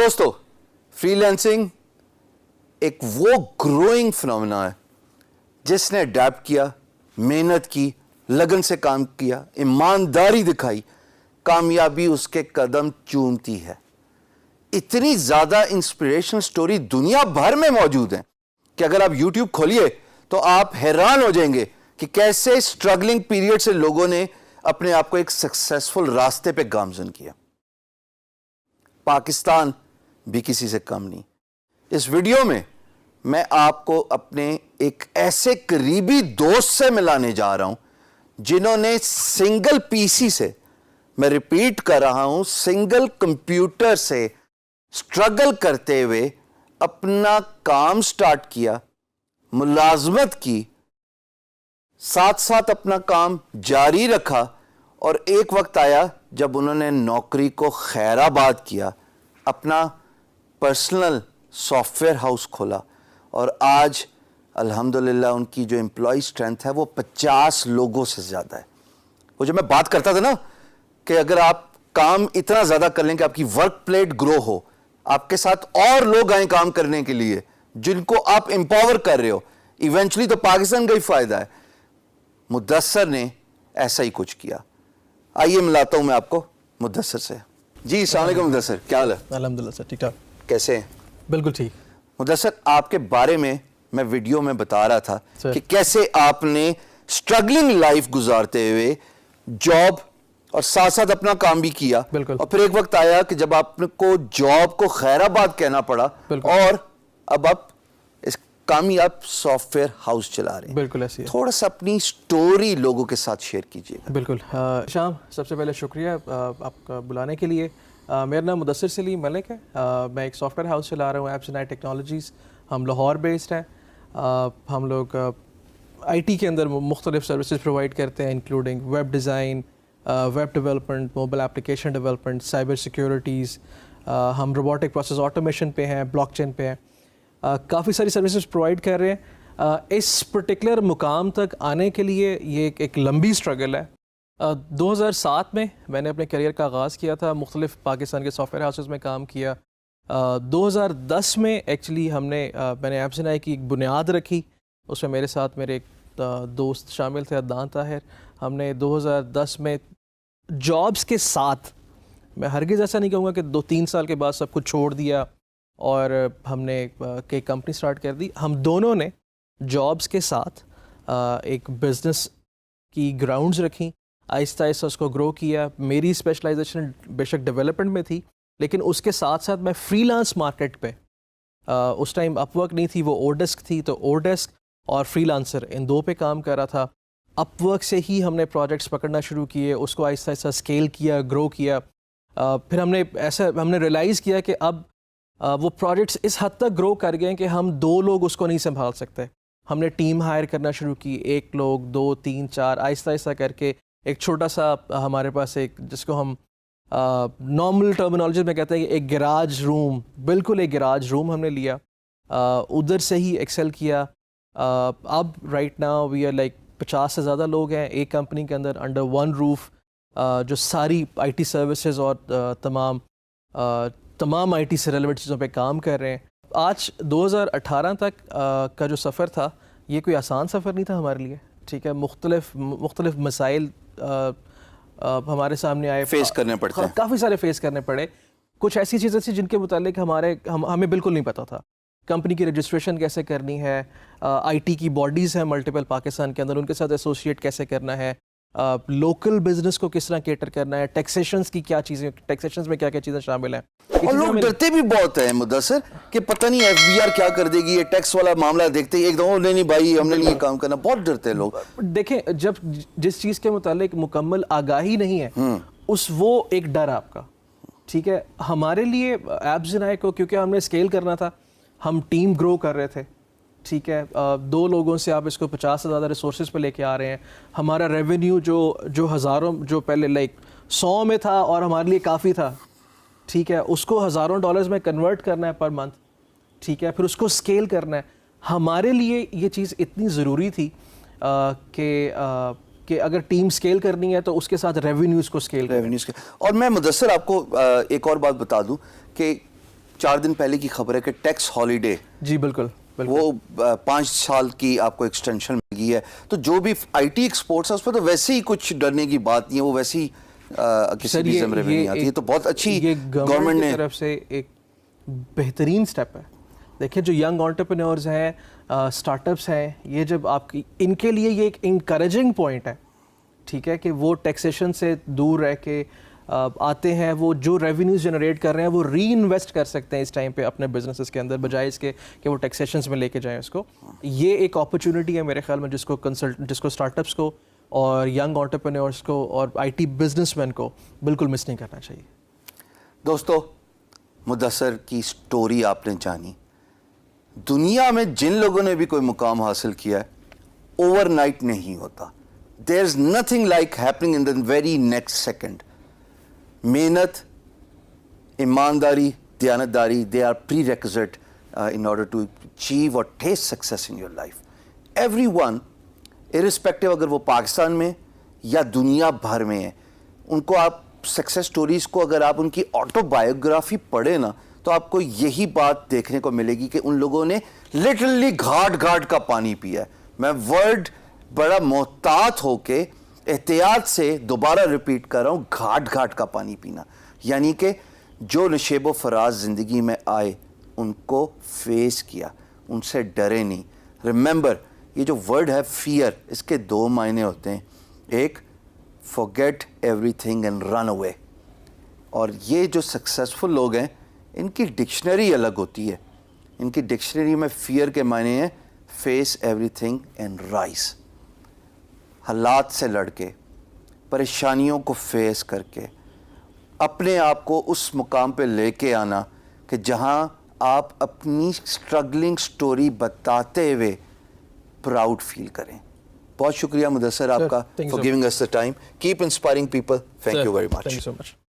دوستو، free lancing ایک وہ گروئنگ فنومینا ہے جس نے اڈیپٹ کیا، محنت کی، لگن سے کام کیا، ایمانداری دکھائی، کامیابی اس کے قدم چومتی ہے۔ اتنی زیادہ انسپریشن سٹوری دنیا بھر میں موجود ہیں کہ اگر آپ یوٹیوب کھولیے تو آپ حیران ہو جائیں گے کہ کیسے سٹرگلنگ پیریڈ سے لوگوں نے اپنے آپ کو ایک سکسیسفل راستے پہ گامزن کیا۔ پاکستان بھی کسی سے کم نہیں۔ اس ویڈیو میں آپ کو اپنے ایک ایسے قریبی دوست سے ملانے جا رہا ہوں جنہوں نے سنگل پی سی سے، میں ریپیٹ کر رہا ہوں، سنگل کمپیوٹر سے سٹرگل کرتے ہوئے اپنا کام سٹارٹ کیا، ملازمت کی، ساتھ ساتھ اپنا کام جاری رکھا، اور ایک وقت آیا جب انہوں نے نوکری کو خیر آباد کیا، اپنا پرسنل سافٹ ویئر ہاؤس کھولا، اور آج الحمدللہ ان کی جو امپلائی اسٹرینتھ ہے وہ 50 لوگوں سے زیادہ ہے۔ وہ جو میں بات کرتا تھا نا کہ اگر آپ کام اتنا زیادہ کر لیں کہ آپ کی ورک پلیٹ گرو ہو، آپ کے ساتھ اور لوگ آئیں کام کرنے کے لیے جن کو آپ امپاور کر رہے ہو، ایونچولی تو پاکستان کا ہی فائدہ ہے۔ مدثر نے ایسا ہی کچھ کیا۔ آئیے ملاتا ہوں میں آپ کو مدثر سے۔ جی السلام علیکم مدثر، کیا حال ہے؟ الحمدللہ سر، ٹھیک ٹھاک۔ کیسے ہیں؟ بالکل ٹھیک۔ مدثر، آپ کے بارے میں ویڈیو میں بتا رہا تھا کہ کیسے آپ نے سٹرگلنگ لائف گزارتے ہوئے جاب اور ساتھ ساتھ اپنا کام بھی کیا، اور پھر ایک وقت آیا کہ جب آپ کو جاب کو خیر آباد کہنا پڑا، اور اب آپ اس کامیاب سافٹ ویئر ہاؤس چلا رہے ہیں۔ بالکل ایسی ہے۔ تھوڑا سا اپنی سٹوری لوگوں کے ساتھ شیئر کیجیے گا۔ بالکل۔ شام، سب سے پہلے شکریہ آپ کا بلانے کے لیے۔ میرا نام مدثر سلیم ملک ہے، میں ایک سافٹ ویئر ہاؤس چلا رہا ہوں، ایپس اینڈ ٹیکنالوجیز۔ ہم لاہور بیسڈ ہیں۔ ہم لوگ آئی ٹی کے اندر مختلف سروسز پرووائڈ کرتے ہیں، including web design, web development, mobile application development, cyber securities. ہم روبوٹک پروسیس آٹومیشن پہ ہیں، بلاک چین پہ ہیں، کافی ساری سروسز پرووائڈ کر رہے ہیں۔ اس پرٹیکولر مقام تک آنے کے لیے یہ ایک لمبی اسٹرگل ہے۔ 2007 میں نے اپنے کیریئر کا آغاز کیا تھا، مختلف پاکستان کے سافٹ ویئر ہاؤسز میں کام کیا۔ 2010 میں ایکچولی میں نے ایپس اینڈ آئی کی ایک بنیاد رکھی، اس میں میرے ساتھ میرے ایک دوست شامل تھے، عدنان طاہر۔ ہم نے 2010 میں جابس کے ساتھ، میں ہرگز ایسا نہیں کہوں گا کہ 2-3 سال کے بعد سب کچھ چھوڑ دیا اور ہم نے ایک کمپنی سٹارٹ کر دی۔ ہم دونوں نے جابس کے ساتھ ایک بزنس کی گراؤنڈز رکھیں، آہستہ آہستہ اس کو گرو کیا۔ میری اسپیشلائزیشن بے شک ڈیولپمنٹ میں تھی، لیکن اس کے ساتھ ساتھ میں فری لانس مارکیٹ پہ، اس ٹائم اپ ورک نہیں تھی، وہ او ڈیسک تھی، تو او ڈیسک اور فری لانسر ان دو پہ کام کر رہا تھا۔ اپ ورک سے ہی ہم نے پروجیکٹس پکڑنا شروع کیے، اس کو آہستہ آہستہ اسکیل کیا، گرو کیا۔ پھر ہم نے ریئلائز کیا کہ اب وہ پروجیکٹس اس حد تک گرو کر گئے کہ ہم 2 لوگ اس کو نہیں سنبھال سکتے۔ ہم نے ٹیم ہائر کرنا شروع کی، 1 لوگ، 2، 3، 4، آہستہ آہستہ کر کے ایک چھوٹا سا ہمارے پاس ایک، جس کو ہم نارمل ٹرمینالوجی میں کہتے ہیں کہ ایک گراج روم، بالکل ایک گراج روم ہم نے لیا، ادھر سے ہی ایکسل کیا۔ اب right now we are like 50 سے زیادہ لوگ ہیں ایک کمپنی کے اندر، انڈر ون روف، جو ساری آئی ٹی سروسز اور تمام آئی ٹی سے ریلیونٹ چیزوں پہ کام کر رہے ہیں۔ آج 2018 تک کا جو سفر تھا، یہ کوئی آسان سفر نہیں تھا ہمارے لیے، ٹھیک ہے۔ مختلف مسائل ہمارے سامنے آئے، فیس کرنے پڑتے ہیں، کافی سارے فیس کرنے پڑے۔ کچھ ایسی چیزیں تھیں جن کے متعلق ہمیں بالکل نہیں پتہ تھا۔ کمپنی کی رجسٹریشن کیسے کرنی ہے، آئی ٹی کی باڈیز ہیں ملٹیپل پاکستان کے اندر، ان کے ساتھ ایسوسیٹ کیسے کرنا ہے، لوکل بزنس کو کس طرح کیٹر کرنا ہے، ٹیکسیشنز کی کیا چیزیں، ٹیکسیشنز میں کیا کیا چیزیں شامل ہیں۔ اور لوگ ڈرتے بھی بہت ہیں مدثر کہ پتہ نہیں ایف بی آر کیا کر دے گی، یہ ٹیکس والا معاملہ دیکھتے ہی ایک دم نہیں بھائی ہم نے نہیں یہ کام کرنا، بہت ڈرتے ہیں لوگ۔ دیکھیں، جب جس چیز کے متعلق مکمل آگاہی نہیں ہے، وہ ایک ڈر آپ کا، ٹھیک ہے۔ ہمارے لیے ایپس اینڈ آئی کو کیونکہ ہم نے اسکیل کرنا تھا، ہم ٹیم گرو کر رہے تھے، ٹھیک ہے۔ 2 لوگوں سے آپ اس کو 50 سے زیادہ ریسورسز پہ لے کے آ رہے ہیں۔ ہمارا ریونیو جو ہزاروں، جو پہلے لائک 100 میں تھا اور ہمارے لیے کافی تھا، ٹھیک ہے، اس کو ہزاروں ڈالرز میں کنورٹ کرنا ہے پر منتھ، ٹھیک ہے، پھر اس کو اسکیل کرنا ہے۔ ہمارے لیے یہ چیز اتنی ضروری تھی کہ اگر ٹیم اسکیل کرنی ہے تو اس کے ساتھ ریونیوز کو اسکیل کرنا ہے۔ اور میں مدثر آپ کو ایک اور بات بتا دوں کہ 4 دن پہلے کی خبر ہے کہ ٹیکس ہالیڈے جی بالکل بالکل وہ 5 سال کی آپ کو ایکسٹینشن مل گئی ہے. تو جو بھی آئی ٹی ایکسپورٹس ہے اس پہ تو ویسے ہی کچھ ڈرنے کی بات نہیں ہے, وہ ویسے ہی کسی بھی زمرے میں نہیں آتی ہے. تو بہت اچھی گورنمنٹ نے کی طرف سے ایک بہترین سٹیپ ہے. دیکھیں جو ینگ انٹرپرینورز ہیں, اسٹارٹ اپس ہیں, یہ جب آپ کی ان کے لیے یہ ایک انکریجنگ پوائنٹ ہے, ٹھیک ہے, کہ وہ ٹیکسیشن سے دور رہ کے آتے ہیں, وہ جو ریونیوز جنریٹ کر رہے ہیں وہ ری انویسٹ کر سکتے ہیں اس ٹائم پہ اپنے بزنسز کے اندر, بجائے اس کے کہ وہ ٹیکسیشنز میں لے کے جائیں اس کو. یہ ایک اپرچونٹی ہے میرے خیال میں جس کو اسٹارٹ اپس کو اور ینگ انٹرپرینورس کو اور آئی ٹی بزنس مین کو بالکل مس نہیں کرنا چاہیے. دوستو, مدثر کی سٹوری آپ نے جانی. دنیا میں جن لوگوں نے بھی کوئی مقام حاصل کیا ہے اوور نائٹ نہیں ہوتا. There is nothing like happening in the very next second. محنت, ایمانداری, دیانتداری, they are prerequisite in order to achieve اور taste success in your life. Everyone irrespective اگر وہ پاکستان میں یا دنیا بھر میں ہیں, ان کو آپ سکسیس سٹوریز کو اگر آپ ان کی آٹو بایوگرافی پڑھیں نا تو آپ کو یہی بات دیکھنے کو ملے گی کہ ان لوگوں نے لٹرلی گھاٹ گھاٹ کا پانی پیا ہے. میں ورڈ بڑا محتاط ہو کے احتیاط سے دوبارہ ریپیٹ کر رہا ہوں, گھاٹ گھاٹ کا پانی پینا. یعنی کہ جو نشیب و فراز زندگی میں آئے ان کو فیس کیا, ان سے ڈرے نہیں. ریممبر, یہ جو ورڈ ہے فیئر, اس کے 2 معنی ہوتے ہیں. ایک forget everything and run away, اور یہ جو سکسیزفل لوگ ہیں ان کی ڈکشنری الگ ہوتی ہے. ان کی ڈکشنری میں فیئر کے معنی ہیں face everything and rise. حالات سے لڑ کے, پریشانیوں کو فیس کر کے اپنے آپ کو اس مقام پہ لے کے آنا کہ جہاں آپ اپنی اسٹرگلنگ سٹوری بتاتے ہوئے پراؤڈ فیل کریں. بہت شکریہ مدثر آپ کا for giving us the time. Keep inspiring people. Thank you very much. Thank you so much.